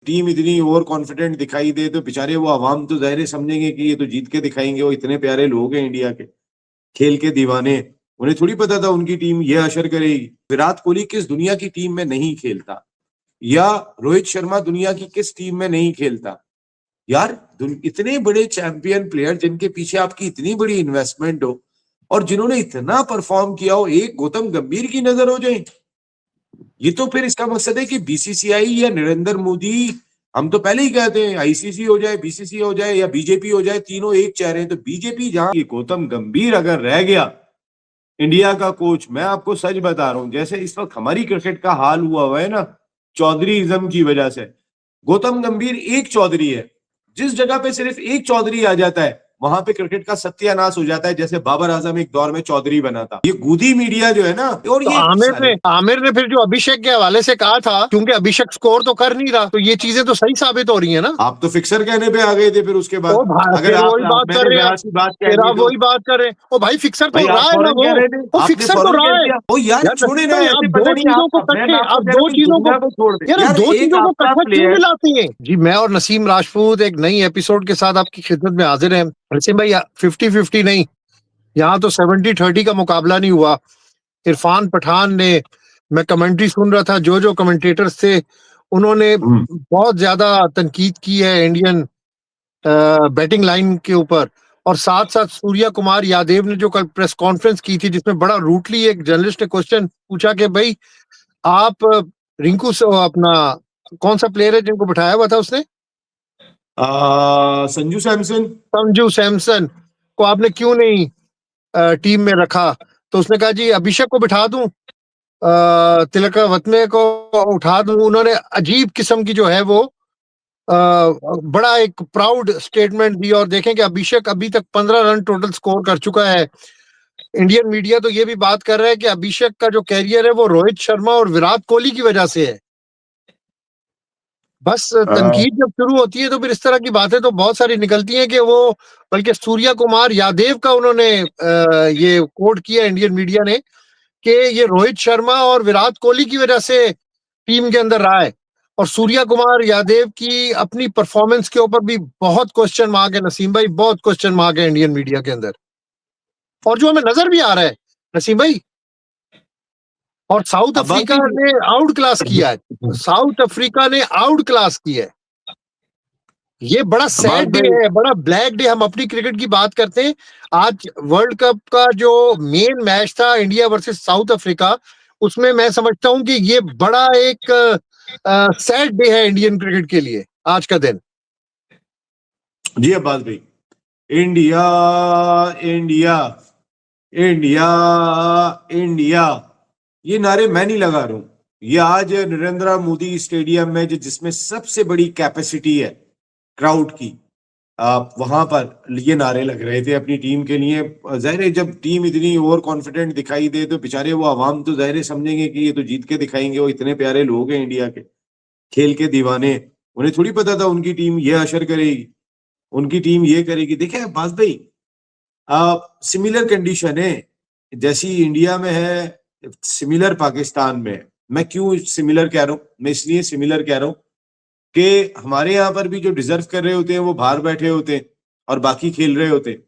Team इतनी over confident दिखाई दे तो बेचारे वो आवाम तो जाहिर समझेंगे कि ये तो जीत के दिखाएंगे, वो इतने प्यारे लोग हैं इंडिया के, खेल के दीवाने। उन्हें थोड़ी पता था उनकी टीम ये असर करेगी। विराट कोहली किस दुनिया की टीम में नहीं खेलता, या रोहित शर्मा दुनिया की किस टीम में नहीं खेलता यार। इतने बड़े चैंपियन प्लेयर जिनके पीछे आपकी इतनी बड़ी इन्वेस्टमेंट हो और जिन्होंने इतना परफॉर्म किया हो, एक गौतम गंभीर की नजर हो जाए, ये तो फिर इसका मकसद है कि बीसीसीआई या नरेंद्र मोदी, हम तो पहले ही कहते हैं आईसीसी हो जाए, बीसीसी हो जाए या बीजेपी हो जाए, तीनों एक चेहरे हैं। तो बीजेपी जहां ये गौतम गंभीर अगर रह गया इंडिया का कोच, मैं आपको सच बता रहा हूं, जैसे इस वक्त हमारी क्रिकेट का हाल हुआ है ना चौधरीइज्म की वजह से, गौतम गंभीर एक चौधरी है। जिस जगह पे सिर्फ एक चौधरी आ जाता है वहां पे क्रिकेट का सत्यानाश हो जाता है, जैसे बाबर आजम एक दौर में चौधरी बना था। ये गोदी मीडिया जो है ना, और तो ये आमिर ने फिर जो अभिषेक के हवाले से कहा था, क्योंकि अभिषेक स्कोर तो कर नहीं रहा, तो ये चीजें तो सही साबित हो रही है ना। आप तो फिक्सर कहने पे आ गए थे फिर उसके बाद। अगर आप वही बात कर रहे हैं, फिर आप वही बात कर रहे हैं। ओ भाई फिक्सर तो रहा है ना, वो फिक्सर तो रहा है। ओ यार छोड़े ना, आप दो चीजों को इकट्ठे, आप दो चीजों को यार दो चीजों को इकट्ठा क्यों मिलाते हैं जी। मैं और नसीम राजपूत एक नई एपिसोड के साथ आपकी खिदमत में हाजिर हैं। नसीम भाई 50-50 नहीं, यहाँ तो 70-30 का मुकाबला नहीं हुआ। इरफान पठान ने, मैं कमेंट्री सुन रहा था, जो कमेंटेटर्स थे उन्होंने बहुत ज्यादा तनकीद की है इंडियन बैटिंग लाइन के ऊपर, और साथ साथ सूर्या कुमार यादव ने जो कल प्रेस कॉन्फ्रेंस की थी जिसमें बड़ा रूटली एक जर्नलिस्ट ने क्वेश्चन पूछा कि भाई आप रिंकू से अपना कौन सा प्लेयर है जिनको बिठाया हुआ था उसने, संजू सैमसन को आपने क्यों नहीं टीम में रखा? तो उसने कहा जी अभिषेक को बिठा दूं, तिलकवर्मा को उठा दूं। उन्होंने अजीब किस्म की जो है वो बड़ा एक प्राउड स्टेटमेंट दी। और देखें कि अभिषेक अभी तक 15 रन टोटल स्कोर कर चुका है। इंडियन मीडिया तो ये भी बात कर रहा है कि अभिषेक का जो कैरियर है वो रोहित शर्मा और विराट कोहली की वजह से है। बस तनकीद जब शुरू होती है तो फिर इस तरह की बातें तो बहुत सारी निकलती हैं कि वो, बल्कि सूर्या कुमार यादव का उन्होंने ये कोट किया इंडियन मीडिया ने कि ये रोहित शर्मा और विराट कोहली की वजह से टीम के अंदर रहा है। और सूर्या कुमार यादव की अपनी परफॉर्मेंस के ऊपर भी बहुत क्वेश्चन मार्क है नसीम भाई, बहुत क्वेश्चन मार्क है इंडियन मीडिया के अंदर, और जो हमें नजर भी आ रहा है नसीम भाई। और साउथ अफ्रीका ने आउट क्लास किया है, साउथ अफ्रीका ने आउट क्लास किया है। ये बड़ा सैड डे है, बड़ा ब्लैक डे। हम अपनी क्रिकेट की बात करते हैं, आज वर्ल्ड कप का जो मेन मैच था इंडिया वर्सेस साउथ अफ्रीका, उसमें मैं समझता हूं कि ये बड़ा एक सैड डे है इंडियन क्रिकेट के लिए आज का दिन। जी अब्बास भाई, इंडिया इंडिया इंडिया इंडिया, ये नारे मैं नहीं लगा रहा हूं। ये आज नरेंद्र मोदी स्टेडियम में जिसमें सबसे बड़ी कैपेसिटी है क्राउड की, वहां पर ये नारे लग रहे थे अपनी टीम के लिए। जाहिर है जब टीम इतनी ओवर कॉन्फिडेंट दिखाई दे तो बेचारे वो आवाम तो जाहिर समझेंगे कि ये तो जीत के दिखाएंगे, वो इतने प्यारे लोग हैं इंडिया के, खेल के दीवाने। उन्हें थोड़ी पता था उनकी टीम ये असर करेगी, उनकी टीम ये करेगी। देखिए अब्बास भाई, सिमिलर कंडीशन है जैसी इंडिया में है, सिमिलर पाकिस्तान में। मैं क्यों सिमिलर कह रहा हूं, मैं इसलिए सिमिलर कह रहा हूं कि हमारे यहाँ पर भी जो डिजर्व कर रहे होते हैं वो बाहर बैठे होते हैं और बाकी खेल रहे होते हैं।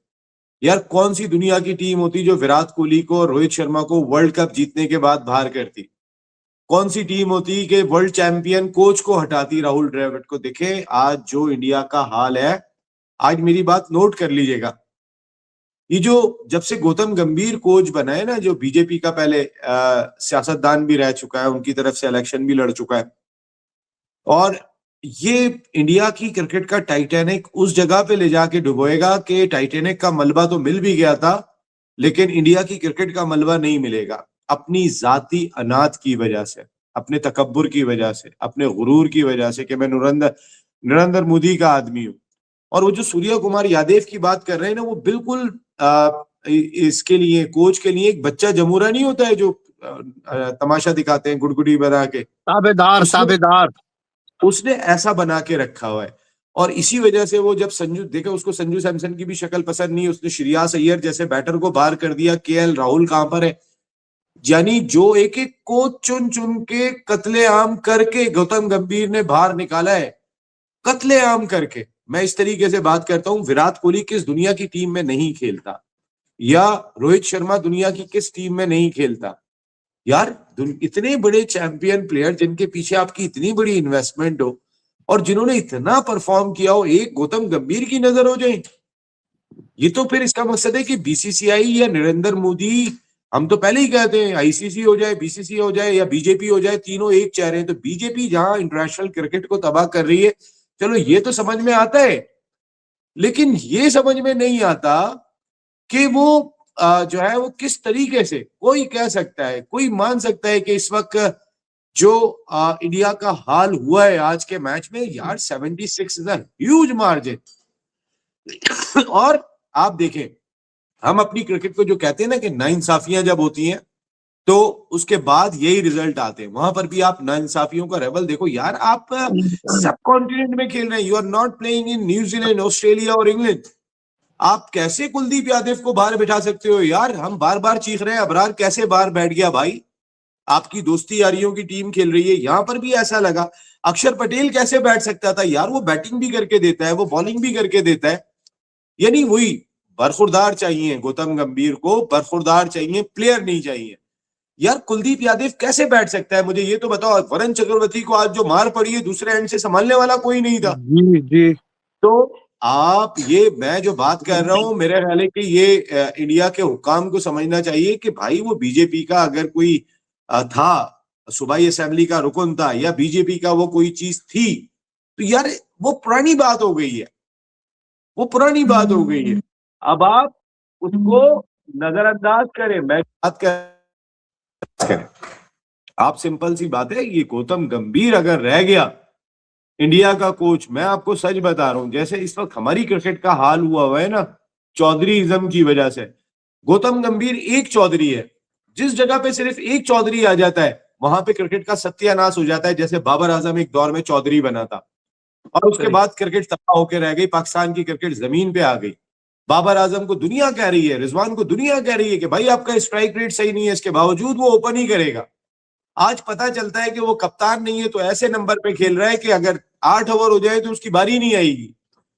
यार कौन सी दुनिया की टीम होती जो विराट कोहली को, रोहित शर्मा को वर्ल्ड कप जीतने के बाद बाहर करती? कौन सी टीम होती कि वर्ल्ड चैंपियन कोच को हटाती, राहुल द्रविड़ को? देखे आज जो इंडिया का हाल है, आज मेरी बात नोट कर लीजिएगा। ये जो जब से गौतम गंभीर कोच बना है ना, जो बीजेपी का पहले सियासतदान भी रह चुका है, उनकी तरफ से इलेक्शन भी लड़ चुका है, और ये इंडिया की क्रिकेट का टाइटैनिक उस जगह पे ले जाके डुबोएगा कि टाइटैनिक का मलबा तो मिल भी गया था लेकिन इंडिया की क्रिकेट का मलबा नहीं मिलेगा, अपनी जाती अनात की वजह से, अपने तकब्बुर की वजह से, अपने गुरूर की वजह से कि मैं नरेंद्र मोदी का आदमी हूं। और वो जो सूर्या कुमार यादव की बात कर रहे हैं ना, वो बिल्कुल इसके लिए, कोच के लिए एक बच्चा जमूरा नहीं होता है जो तमाशा दिखाते हैं गुड़गुड़ी बना के, ताबेदार उसने ऐसा बना के रखा हुआ है। और इसी वजह से वो जब उसको संजू सैमसन की भी शक्ल पसंद नहीं, उसने श्रेयस अय्यर जैसे बैटर को बाहर कर दिया। केएल राहुल कहां पर है? यानी जो एक एक को चुन चुन के कत्ले आम करके गौतम गंभीर ने बाहर निकाला है, कत्लेआम करके। मैं इस तरीके से बात करता हूं, विराट कोहली किस दुनिया की टीम में नहीं खेलता, या रोहित शर्मा दुनिया की किस टीम में नहीं खेलता यार। इतने बड़े चैंपियन प्लेयर जिनके पीछे आपकी इतनी बड़ी इन्वेस्टमेंट हो और जिन्होंने इतना परफॉर्म किया हो, एक गौतम गंभीर की नजर हो जाए, ये तो फिर इसका मकसद है कि बीसीसीआई या नरेंद्र मोदी, हम तो पहले ही कहते हैं आईसीसी हो जाए, बीसीसी हो जाए या बीजेपी हो जाए, तीनों एक चेहरे हैं। तो बीजेपी जहां इंटरनेशनल क्रिकेट को तबाह कर रही है, चलो ये तो समझ में आता है, लेकिन ये समझ में नहीं आता कि वो जो है वो किस तरीके से, कोई कह सकता है, कोई मान सकता है कि इस वक्त जो इंडिया का हाल हुआ है आज के मैच में यार, 76 इज अ ह्यूज मार्जिन। और आप देखें, हम अपनी क्रिकेट को जो कहते हैं ना कि नाइंसाफियां जब होती हैं तो उसके बाद यही रिजल्ट आते हैं, वहां पर भी आप नाइंसाफियों का रेवल देखो यार। आप सब कॉन्टिनेंट में खेल रहे हैं, you are not playing in New Zealand, Australia और इंग्लैंड। आप कैसे कुलदीप यादव को बाहर बिठा सकते हो यार? हम बार बार चीख रहे हैं, अबरार कैसे बाहर बैठ गया भाई? आपकी दोस्ती यारियों की टीम खेल रही है, यहां पर भी ऐसा लगा। अक्षर पटेल कैसे बैठ सकता था यार? वो बैटिंग भी करके देता है, वो बॉलिंग भी करके देता है। यानी वही बरखुरदार चाहिए गौतम गंभीर को, बरखुरदार चाहिए, प्लेयर नहीं चाहिए यार। कुलदीप यादव कैसे बैठ सकता है? मुझे ये तो बताओ। वरुण चक्रवर्ती को आज जो मार पड़ी है, दूसरे एंड से संभालने वाला कोई नहीं था। जी जी। तो आप, ये मैं जो बात कर रहा हूं, मेरा ख्याल है कि ये इंडिया के हुक्काम को समझना चाहिए कि भाई वो बीजेपी का अगर कोई था, सूबाई असेंबली का रुकन था, या बीजेपी का वो कोई चीज थी, तो यार वो पुरानी बात हो गई है, वो पुरानी बात हो गई है। अब आप उसको नजरअंदाज करें, मैं बात करें, आप सिंपल सी बात है, ये गौतम गंभीर अगर रह गया इंडिया का कोच, मैं आपको सच बता रहा हूं, जैसे इस वक्त हमारी क्रिकेट का हाल हुआ है ना चौधरीइज्म की वजह से, गौतम गंभीर एक चौधरी है। जिस जगह पे सिर्फ एक चौधरी आ जाता है, वहां पे क्रिकेट का सत्यानाश हो जाता है। जैसे बाबर आजम एक दौर में चौधरी बना था और उसके बाद क्रिकेट तबाह होकर रह गई, पाकिस्तान की क्रिकेट जमीन पे आ गई। बाबर आजम को दुनिया कह रही है, रिजवान को दुनिया कह रही है कि भाई आपका स्ट्राइक रेट सही नहीं है, इसके बावजूद वो ओपन ही करेगा। आज पता चलता है कि वो कप्तान नहीं है, तो ऐसे नंबर पे खेल रहा है कि अगर 8 ओवर हो जाए तो उसकी बारी नहीं आएगी।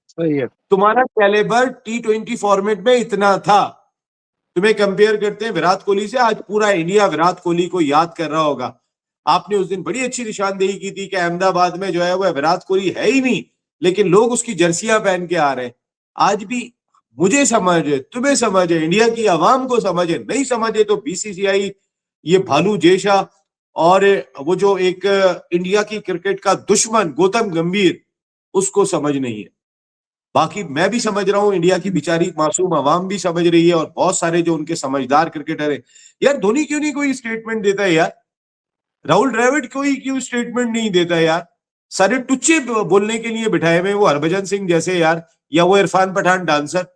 सही है। तुम्हारा कैलिबर T20 फॉर्मेट में इतना था, तुम्हें कंपेयर करते हैं विराट कोहली से। आज पूरा इंडिया विराट कोहली को याद कर रहा होगा। आपने उस दिन बड़ी अच्छी निशानदेही की थी कि अहमदाबाद में जो है वो विराट कोहली है ही नहीं, लेकिन लोग उसकी जर्सियां पहन के आ रहे हैं। आज भी मुझे समझ है, तुम्हें समझ है, इंडिया की आवाम को समझ है, नहीं समझे तो बीसीसीआई, ये भालू जेशा और वो जो एक इंडिया की क्रिकेट का दुश्मन गौतम गंभीर, उसको समझ नहीं है। बाकी मैं भी समझ रहा हूं, इंडिया की बेचारी मासूम आवाम भी समझ रही है, और बहुत सारे जो उनके समझदार क्रिकेटर है। यार धोनी क्यों नहीं कोई स्टेटमेंट देता है यार? राहुल द्रविड़ कोई क्यों स्टेटमेंट नहीं देता यार? सारे टुच्चे बोलने के लिए बिठाए हुए, वो हरभजन सिंह जैसे यार, या वो इरफान पठान डांसर।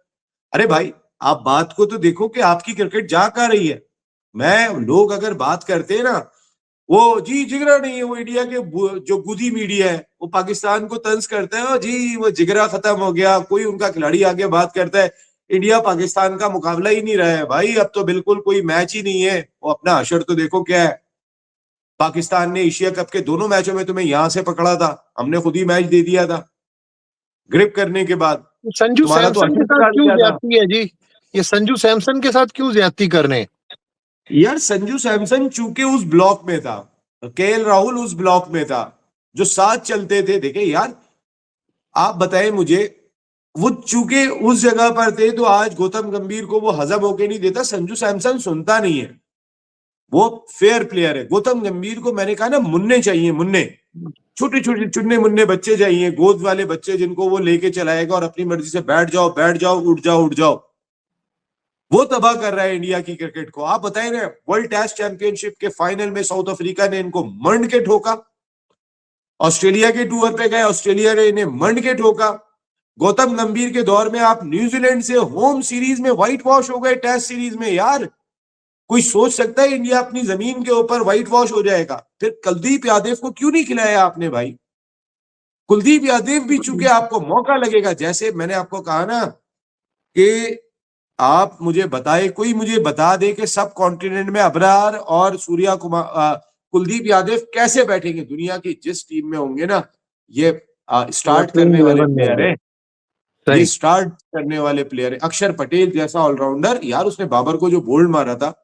अरे भाई, आप बात को तो देखो कि आपकी क्रिकेट जा कहां रही है। मैं, लोग अगर बात करते हैं ना, वो जी जिगरा नहीं है, वो इंडिया के जो गुदी मीडिया है वो पाकिस्तान को तंज करता है, और जी वो जिगरा खत्म हो गया, कोई उनका खिलाड़ी आगे बात करता है, इंडिया पाकिस्तान का मुकाबला ही नहीं रहा है। भाई अब तो बिल्कुल कोई मैच ही नहीं है। वो अपना हशर तो देखो क्या है। पाकिस्तान ने एशिया कप के दोनों मैचों में तुम्हें यहां से पकड़ा था, हमने खुद ही मैच दे दिया था ग्रिप करने के बाद। संजू तुम्हारा तो सैमसन के हशर साथ निकाल क्यों दिया था ज्यादती है जी? ये संजू सैमसन के साथ क्यों ज्यादती करने? यार। संजू सैमसन चूंकि उस ब्लॉक में था, केएल राहुल उस ब्लॉक में था, जो साथ चलते थे। देखे यार, आप बताएं मुझे, वो चूंकि उस जगह पर थे, तो आज गौतम गंभीर को वो हजम होके नहीं देता। संजू सैमसन सुनता नहीं है, वो फेयर प्लेयर है। गौतम गंभीर को मैंने कहा ना, मुन्ने चाहिए, मुन्ने, छोटे छोटे चुन्ने मुन्ने बच्चे चाहिए, गोद वाले बच्चे, जिनको वो लेके चलाएगा और अपनी मर्जी से बैठ जाओ बैठ जाओ, उठ जाओ उठ जाओ। वो तबाह कर रहा है इंडिया की क्रिकेट को। आप बताएं ना, वर्ल्ड टेस्ट चैंपियनशिप के फाइनल में साउथ अफ्रीका ने इनको मंड के ठोका, ऑस्ट्रेलिया के टूर पे गए, ऑस्ट्रेलिया ने इन्हें मंड के ठोका। गौतम गंभीर के दौर में आप न्यूजीलैंड से होम सीरीज में व्हाइट वॉश हो गए, टेस्ट सीरीज में। यार कोई सोच सकता है इंडिया अपनी जमीन के ऊपर व्हाइट वॉश हो जाएगा? फिर कुलदीप यादव को क्यों नहीं खिलाया आपने भाई? कुलदीप यादव भी चूंकि आपको मौका लगेगा, जैसे मैंने आपको कहा ना कि आप मुझे बताए, कोई मुझे बता दे कि सब कॉन्टिनेंट में अबरार और सूर्या कुमार, कुलदीप यादव कैसे बैठेंगे दुनिया की जिस टीम में होंगे ना, ये स्टार्ट करने वाले Opening 11 में प्लेयर है, ये सही। स्टार्ट करने वाले प्लेयर है। अक्षर पटेल जैसा ऑलराउंडर यार, उसने बाबर को जो बोल्ड मारा था,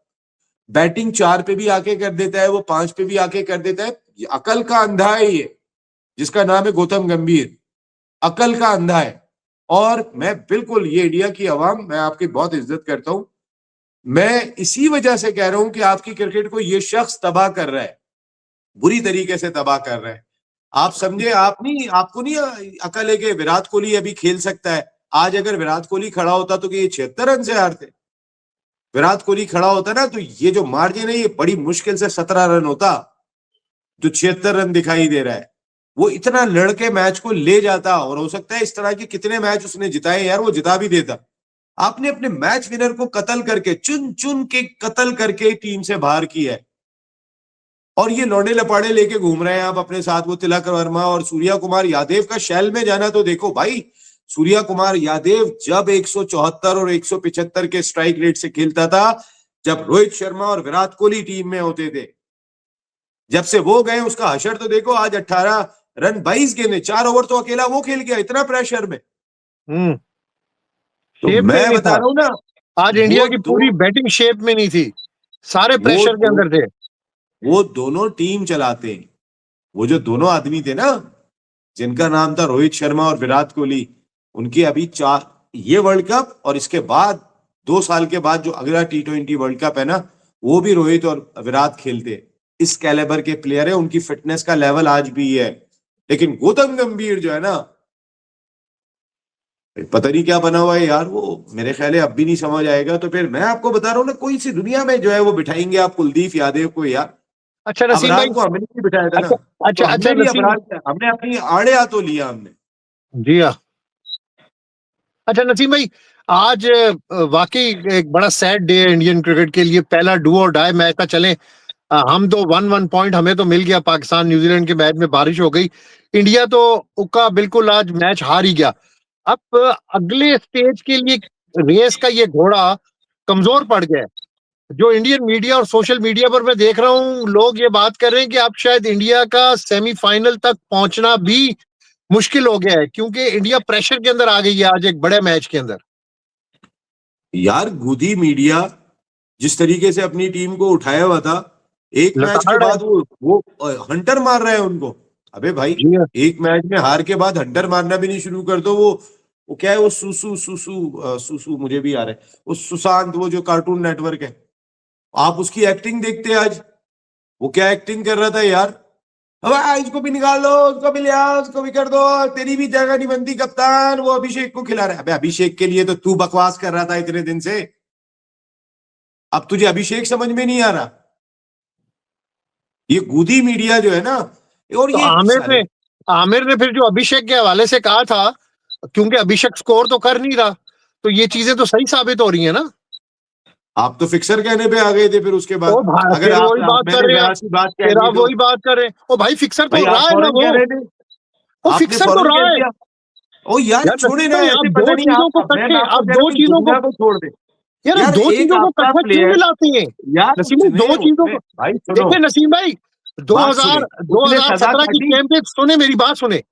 बैटिंग 4 पे भी आके कर देता है वो, 5 पे भी आके कर देता है। ये अकल का अंधा है ये, जिसका नाम है गौतम गंभीर, अकल का अंधा है। और मैं बिल्कुल ये इंडिया की आवाम, मैं आपकी बहुत इज्जत करता हूं, मैं इसी वजह से कह रहा हूं कि आपकी क्रिकेट को ये शख्स तबाह कर रहा है, बुरी तरीके से तबाह कर रहा है। आप समझे, आपको नहीं अकल है कि विराट कोहली अभी खेल सकता है। आज अगर विराट कोहली खड़ा होता तो ये 76 रन से हारते। विराट कोहली खड़ा होता ना तो ये जो मार्जिन है ये बड़ी मुश्किल से 17 रन होता, जो 76 रन दिखाई दे रहा है। वो इतना लड़के मैच को ले जाता, और हो सकता है इस तरह के कितने मैच उसने जिताए यार, वो जिता भी देता। आपने अपने मैच विनर को कत्ल करके, चुन चुन के कत्ल करके टीम से बाहर किया है। और ये लौंडे लपाड़े लेके घूम रहे हैं आप अपने साथ, वो तिलक वर्मा और सूर्या कुमार यादव का शैल में जाना तो देखो भाई। सूर्या कुमार यादव जब 174 और 175 के स्ट्राइक रेट से खेलता था, जब रोहित शर्मा और विराट कोहली टीम में होते थे, जब से वो गए उसका हशर तो देखो। आज 18 रन 22 गेंदें, 4 ओवर तो अकेला वो खेल गया, इतना प्रेशर में। तो शेप में मैं नहीं बता था रहा हूं ना, आज, इंडिया वो की दो पूरी बैटिंग शेप में नहीं थी, सारे वो प्रेशर के दो अंदर थे। वो दोनों टीम चलाते हैं। वो जो दोनों आदमी थे ना, जिनका नाम था रोहित शर्मा और विराट कोहली, उनके अभी 4 ये वर्ल्ड कप और इसके बाद 2 साल के बाद जो अगला T20 वर्ल्ड कप है ना, वो भी रोहित और विराट खेलते। इस कैलेबर के प्लेयर है, उनकी फिटनेस का लेवल आज भी है। लेकिन गौतम गंभीर जो है ना, पता नहीं क्या बना हुआ है यार, वो मेरे ख्याल है अब भी नहीं समझ आएगा। तो फिर मैं आपको बता रहा हूँ ना, कोई सी दुनिया में जो है वो बिठाएंगे आप कुलदीप यादव को यार। अच्छा नसीम भाई। अबरार को हमने नहीं बिठाया था ना, अच्छा तो अच्छा अच्छा हमने भी नसीम। अबरार, हमने अपनी आड़े हाथों लिया हमने। जी हाँ। अच्छा नसीम भाई, आज वाकई एक बड़ा सैड डे है इंडियन क्रिकेट के लिए। पहला डू और डाई मैच था। चले हम तो 1-1 पॉइंट हमें तो मिल गया, पाकिस्तान न्यूजीलैंड के मैच में बारिश हो गई, इंडिया तो उका बिल्कुल आज मैच हार ही गया। अब अगले स्टेज के लिए रेस का ये घोड़ा कमजोर पड़ गया है। जो इंडियन मीडिया और सोशल मीडिया पर मैं देख रहा हूँ, लोग ये बात कर रहे हैं कि अब शायद इंडिया का सेमीफाइनल तक पहुंचना भी मुश्किल हो गया है, क्योंकि इंडिया प्रेशर के अंदर आ गई है आज एक बड़े मैच के अंदर। यार गूदी मीडिया जिस तरीके से अपनी टीम को उठाया हुआ था, एक मैच के लताड़ है। बाद वो हंटर मार रहे हैं उनको। अबे भाई, जी हाँ। एक मैच में हार के बाद हंटर मारना भी नहीं शुरू कर दो। वो क्या है, वो सुसु सुसु सुसु मुझे भी आ रहा है, वो सुशांत, वो जो कार्टून नेटवर्क है, आप उसकी एक्टिंग देखते हैं आज, वो क्या एक्टिंग कर रहा था यार। अब इसको भी निकाल दो, उसको भी ले आओ, उसको भी कर दो, तेरी भी जगह नहीं बनती कप्तान, वो अभिषेक को खिला रहा है। अबे अभिषेक के लिए तो तू बकवास कर रहा था इतने दिन से, अब तुझे अभिषेक समझ में नहीं आ रहा। ये गूदी मीडिया जो है ना, और तो ये साले, आमिर ने फिर जो अभिषेक के हवाले से कहा था, क्योंकि अभिषेक स्कोर तो कर नहीं रहा, तो ये चीजें तो सही साबित हो रही है ना। आप तो फिक्सर कहने पे आ गए थे फिर उसके बाद। ओ भाई अगर फिर वही बात कर मैंने रहे हैं जरा आप। सी बात फिर कहनी आप तो वही बात कर रहे हैं। ओ भाई फिक्सर भाई तो रहा आप है ना फौरन वो। कह रहे थे, वो आपने फिक्सर तो फौरन रहा कह है। दिया। ओ यार यार छोड़े नसीम ना, भाई, ऐसे आप पता दो नहीं, चीजों को मैं इकट्ठे, आपको आप कह रहा दो हूँ चीजों को, दुनिया को छोड़ दे। यार आप यार दो एक चीजों को आपका इकट्ठा क्यों प्लेयर, मिलाते हैं? यार नसीम भाई, उसने दो चीजों उसने को भाई सुनो, देखिए नसीम भाई। बात सुने, 2000 उसने सजा 2017 की काटी। चैंपियंस, सुने मेरी बात सुने।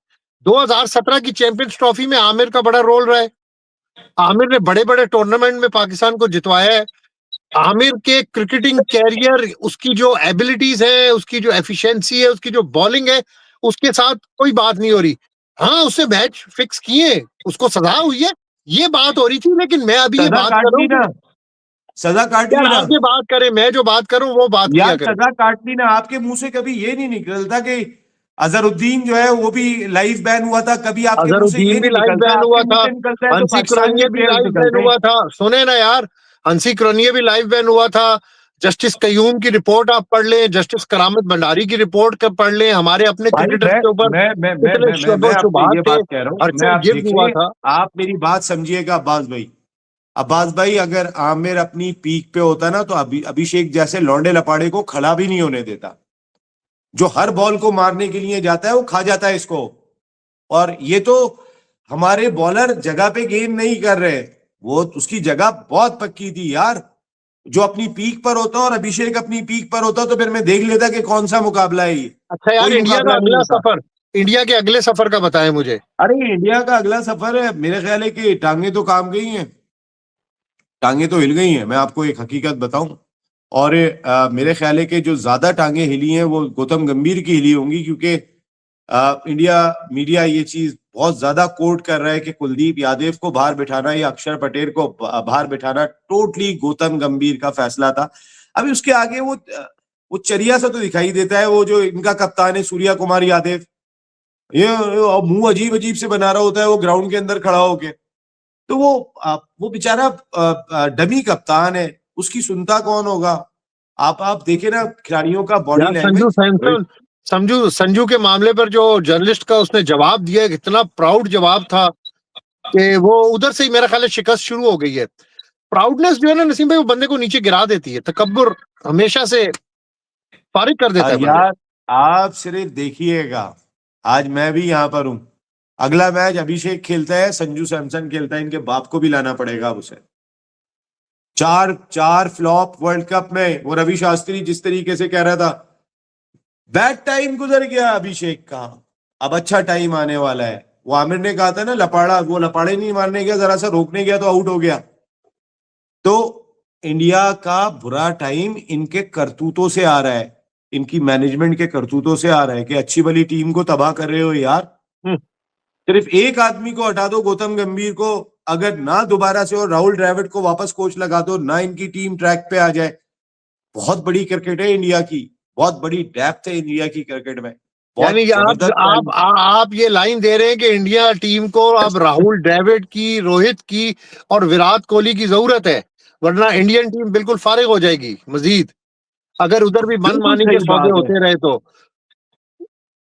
2017 की चैंपियंस ट्रॉफी में आमिर का बड़ा रोल रहा है। आमिर ने बड़े बड़े टूर्नामेंट में पाकिस्तान को जितवाया है। आमिर के क्रिकेटिंग कैरियर, उसकी जो एबिलिटीज है, उसकी जो एफिशिएंसी है, उसकी जो बॉलिंग है, उसके साथ कोई बात नहीं हो रही। हाँ उससे मैच फिक्स किए, उसको सजा हुई है, ये बात हो रही थी। लेकिन मैं अभी ये सजा बात कर काट रहा ली हूँ ना, कि सजा काट यार ली ना आप ये बात करें, मैं जो बात करूं वो बात किया यार, करें। सजा काट ली ना। आपके मुंह से कभी ये नहीं निकलता कि अजहरुद्दीन जो है वो भी लाइव बैन हुआ था, कभी आपके मुंह से ये अजहरुद्दीन भी नहीं लाइव निकलता। बैन हुआ आपके मुंह था। से निकलता है तो हंसी पाकिस्तान के क्रनिये भी प्लेयर्स लाइव बैन निकलते हैं। हुआ था। सुने ना यार, हंसी क्रनिये भी लाइव बैन हुआ था। जस्टिस कयूम की रिपोर्ट आप पढ़ लें, जस्टिस करामत भंडारी की रिपोर्ट का पढ़ लें, हमारे अपने भाई क्रिकेटर्स के ऊपर कितने मैं शुभ आपसे शुभात ये थे। बात कह रहा हूँ, मैं हर्षल आप गिल हुआ देखिए, था। आप मेरी बात समझिएगा अब्बास भाई। अब्बास भाई, अगर आमिर अपनी पीक पे होता ना तो अभिषेक जैसे लौंडे लपाड़े को खड़ा भी नहीं होने देता। जो हर बॉल को मारने के लिए जाता है वो खा जाता है इसको। और ये तो हमारे बॉलर जगह पे गेंद नहीं कर रहे, वो उसकी जगह बहुत पक्की थी यार। जो अपनी पीक पर होता और अभिषेक अपनी पीक पर होता तो फिर मैं देख लेता कि कौन सा मुकाबला है ये। अच्छा यार, कोई इंडिया का मुकाबला नहीं अगला होता। सफर, इंडिया के अगले सफर का बताएं मुझे। अरे इंडिया का अगला सफर है, मेरे ख्याल है कि टांगे तो काम गई हैं, टांगे तो हिल गई हैं। मैं आपको एक हकीकत बताऊं, और मेरे ख्याल है कि जो ज्यादा टांगे हिली हैं वो गौतम गंभीर की हिली होंगी, क्योंकि इंडिया मीडिया ये चीज बहुत ज्यादा कोट कर रहा है कि कुलदीप यादव को बाहर बिठाना या अक्षर पटेल को बाहर बिठाना टोटली गौतम गंभीर का फैसला था। अभी उसके आगे वो चरिया सा तो दिखाई देता है, वो जो इनका कप्तान है सूर्या कुमार यादव, ये मुंह अजीब अजीब से बना रहा होता है वो ग्राउंड के अंदर खड़ा होके। तो वो बेचारा डमी कप्तान है, उसकी सुनता कौन होगा? आप देखे ना खिलाड़ियों का बॉडी यार संजू लैंग्वेज। सैमसन, संजू के मामले पर जो जर्नलिस्ट का उसने जवाब दिया, कितना प्राउड जवाब था कि वो उधर से ही मेरा ख्याल है शिकस्त शुरू हो गई है। प्राउडनेस जो है ना नसीम भाई, वो बंदे को नीचे गिरा देती है। तकब्बुर हमेशा से फारिग कर देता है बंदे यार आप सिर्फ देखिएगा, आज मैं भी यहाँ पर हूं, अगला मैच अभिषेक खेलता है, संजू सैमसन खेलता है, इनके बाप को भी लाना पड़ेगा अब उसे। चार फ्लॉप वर्ल्ड कप में, वो रवि शास्त्री जिस तरीके से कह रहा था बैड टाइम गुजर गया अभिषेक का, अब अच्छा टाइम आने वाला है। वो आमिर ने कहा था ना लपाड़ा, वो लपाड़े नहीं मारने गया, जरा सा रोकने गया तो आउट हो गया। तो इंडिया का बुरा टाइम इनके करतूतों से आ रहा है, इनकी मैनेजमेंट के करतूतों से आ रहा है कि अच्छी भली टीम को तबाह कर रहे हो यार। सिर्फ एक आदमी को हटा दो, गौतम गंभीर को, अगर ना दोबारा से और राहुल द्रविड़ को वापस कोच लगा दो ना, इनकी टीम ट्रैक पे आ जाए। बहुत बड़ी क्रिकेट है इंडिया की, बहुत बड़ी डेप्थ है इंडिया की क्रिकेट में, यानी बहुत कि जबरदस्त। आप ये लाइन दे रहे हैं कि इंडिया टीम को अब राहुल द्रविड़ की, रोहित की और विराट कोहली की जरूरत है, वरना इंडियन टीम बिल्कुल फारिग हो जाएगी मजीद, अगर उधर भी बिल्कुल मनमानी के सही सौदे बात है, होते रहे तो।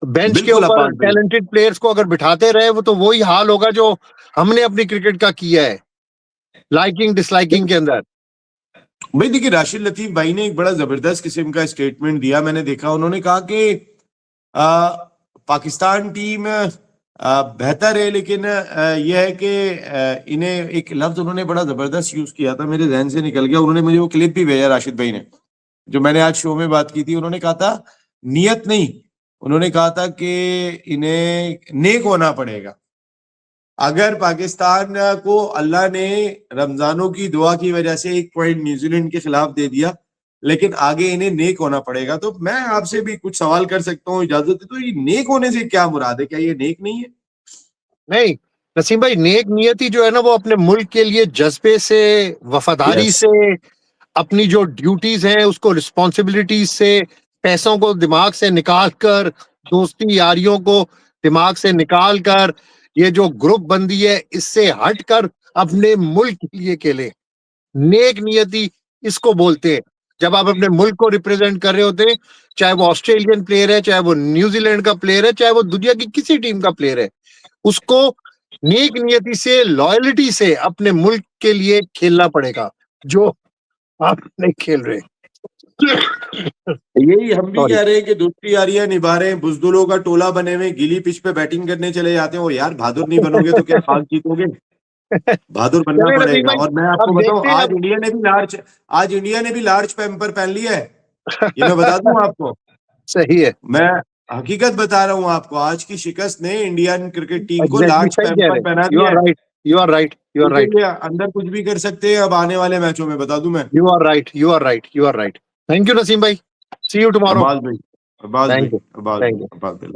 बेंच के बिल्कुल ऊपर अपार भाई। टैलेंटेड प्लेयर्स को अगर बिठाते रहे वो, तो वही हाल होगा जो हमने अपनी क्रिकेट का किया है, लाइकिंग डिसलाइकिंग के अंदर। भाई देखिए, राशिद लतीफ भाई ने एक बड़ा जबरदस्त किस्म का स्टेटमेंट दिया, मैंने देखा। उन्होंने कहा कि पाकिस्तान टीम बेहतर है, लेकिन यह है कि इन्हें, एक लफ्ज उन्होंने बड़ा जबरदस्त यूज किया था, मेरे जहन से निकल गया। उन्होंने मुझे वो क्लिप भी भेजा राशिद भाई ने, जो मैंने आज शो में बात की थी। उन्होंने कहा था नियत नहीं, उन्होंने कहा था कि इन्हें नेक होना पड़ेगा। अगर पाकिस्तान को अल्लाह ने रमजानों की दुआ की वजह से एक पॉइंट न्यूजीलैंड के खिलाफ दे दिया, लेकिन आगे इन्हें नेक होना पड़ेगा। तो मैं आपसे भी कुछ सवाल कर सकता हूँ, इजाजत है तो? ये नेक होने से क्या मुराद है? क्या ये नेक नहीं है? नहीं नसीम भाई, नेक नियति जो है ना, वो अपने मुल्क के लिए जज्बे से, वफादारी यस, से, अपनी जो ड्यूटीज हैं उसको रिस्पॉन्सिबिलिटीज से, पैसों को दिमाग से निकाल कर, दोस्ती यारियों को दिमाग से निकाल कर, ये जो ग्रुप बंदी है इससे हट कर अपने मुल्क के लिए खेले। नेक नियति इसको बोलते हैं। जब आप अपने मुल्क को रिप्रेजेंट कर रहे होते हैं, चाहे वो ऑस्ट्रेलियन प्लेयर है, चाहे वो न्यूजीलैंड का प्लेयर है, चाहे वो दुनिया की किसी टीम का प्लेयर है, उसको नेक नियति से, लॉयल्टी से अपने मुल्क के लिए खेलना पड़ेगा, जो आप नहीं खेल रहे। यही हम भी सॉरी। कह रहे हैं कि दोस्ती यारियां निभा रहे हैं, बुजदुलों का टोला बने हुए गीली पिच पे बैटिंग करने चले जाते हैं। वो यार बहादुर नहीं बनोगे तो क्या खास जीतोगे? बहादुर बनना चलिए नसीम पड़ेगा। भाई, और मैं आपको अब बताऊं, देखते हैं आज अब। इंडिया ने भी लार्ज पैम्पर पहन लिया है, ये मैं बता दूं आपको। सही है, मैं हकीकत बता रहा हूं आपको, आज की शिकस्त ने इंडियन क्रिकेट टीम को एग्जैक्टली लार्ज सही कह पैम्पर रहे पहना हैं। यू दिया आर है। Right, you are right, you are right, क्योंकि ये अंदर कुछ भी कर सकते हैं अब आने वाले मैचों में, बता दूं मैं। You are right, you are right, you are right. Thank you Naseem भाई, सी यू टुमारो। अब्बास भाई, अब्बास भाई, थैंक यू, अब्बास थैंक भाई, यू। अब्बास भाई।